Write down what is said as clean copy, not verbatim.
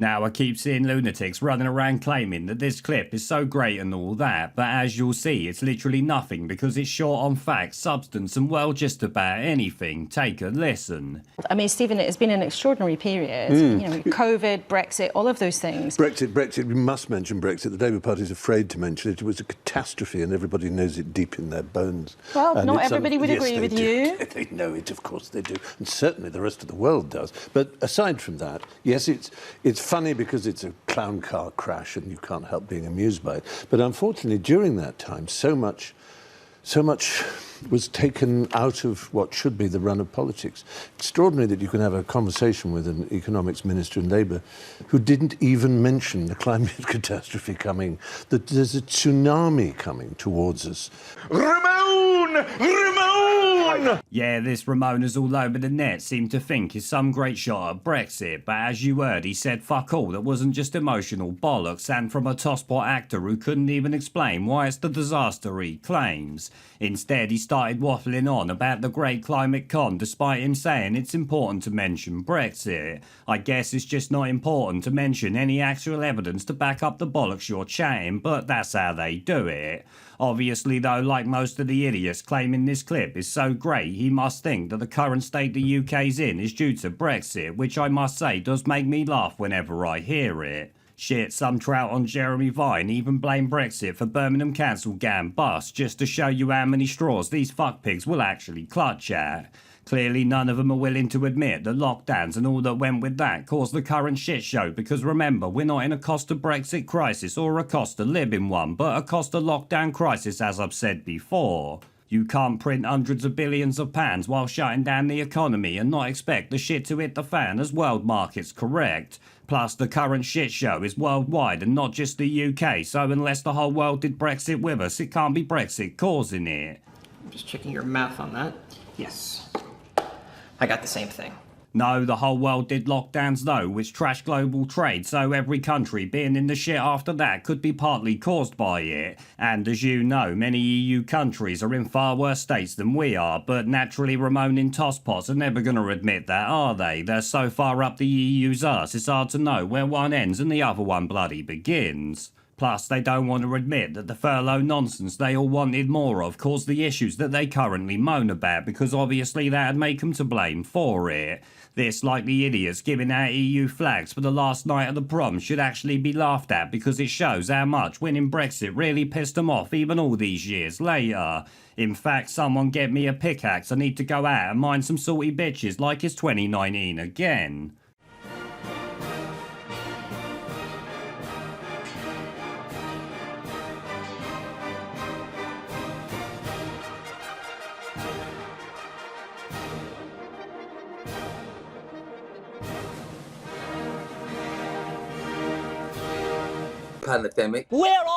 Now, I keep seeing lunatics running around claiming that this clip is so great and all that, but as you'll see, it's literally nothing because it's short on facts, substance, and well, just about anything. Take a listen. I mean, Stephen, it has been an extraordinary period. You know, COVID, Brexit, all of those things. Brexit, we must mention Brexit. The Labour Party is afraid to mention it. It was a catastrophe and everybody knows it deep in their bones. Well, and not everybody would agree with you. They know it, of course they do. And certainly the rest of the world does. But aside from that, yes, it's funny because it's a clown car crash and you can't help being amused by it. But unfortunately, during that time, so much was taken out of what should be the run of politics. Extraordinary that you can have a conversation with an economics minister in Labour who didn't even mention the climate catastrophe coming, that there's a tsunami coming towards us. Ramon! Yeah, this Ramona's all over the net seemed to think he's some great shot at Brexit, but as you heard, he said fuck all that wasn't just emotional bollocks, and from a tosspot actor who couldn't even explain why it's the disaster he claims. Instead, he started waffling on about the great climate con, despite him saying it's important to mention Brexit. I guess it's just not important to mention any actual evidence to back up the bollocks you're chatting, but that's how they do it. Obviously though, like most of the idiots claiming this clip is so great, he must think that the current state the UK's in is due to Brexit, which I must say does make me laugh whenever I hear it. Shit, some trout on Jeremy Vine even blame Brexit for Birmingham Council gang bust, just to show you how many straws these fuckpigs will actually clutch at. Clearly none of them are willing to admit that lockdowns and all that went with that caused the current shit show, because remember, we're not in a cost of Brexit crisis or a cost of living one, but a cost of lockdown crisis, as I've said before. You can't print hundreds of billions of pounds while shutting down the economy and not expect the shit to hit the fan as world markets correct. Plus, the current shit show is worldwide and not just the UK, so unless the whole world did Brexit with us, it can't be Brexit causing it. I'm just checking your math on that. Yes. I got the same thing. No, the whole world did lockdowns though, which trashed global trade, so every country being in the shit after that could be partly caused by it. And as you know, many EU countries are in far worse states than we are, but naturally Ramon in tosspots are never going to admit that, are they? They're so far up the EU's arse, it's hard to know where one ends and the other one bloody begins. Plus, they don't want to admit that the furlough nonsense they all wanted more of caused the issues that they currently moan about, because obviously that'd make them to blame for it. This, like the idiots giving out EU flags for the last night of the prom, should actually be laughed at because it shows how much winning Brexit really pissed them off even all these years later. In fact, someone get me a pickaxe, I need to go out and mine some salty bitches like it's 2019 again. Pandemic. We're off!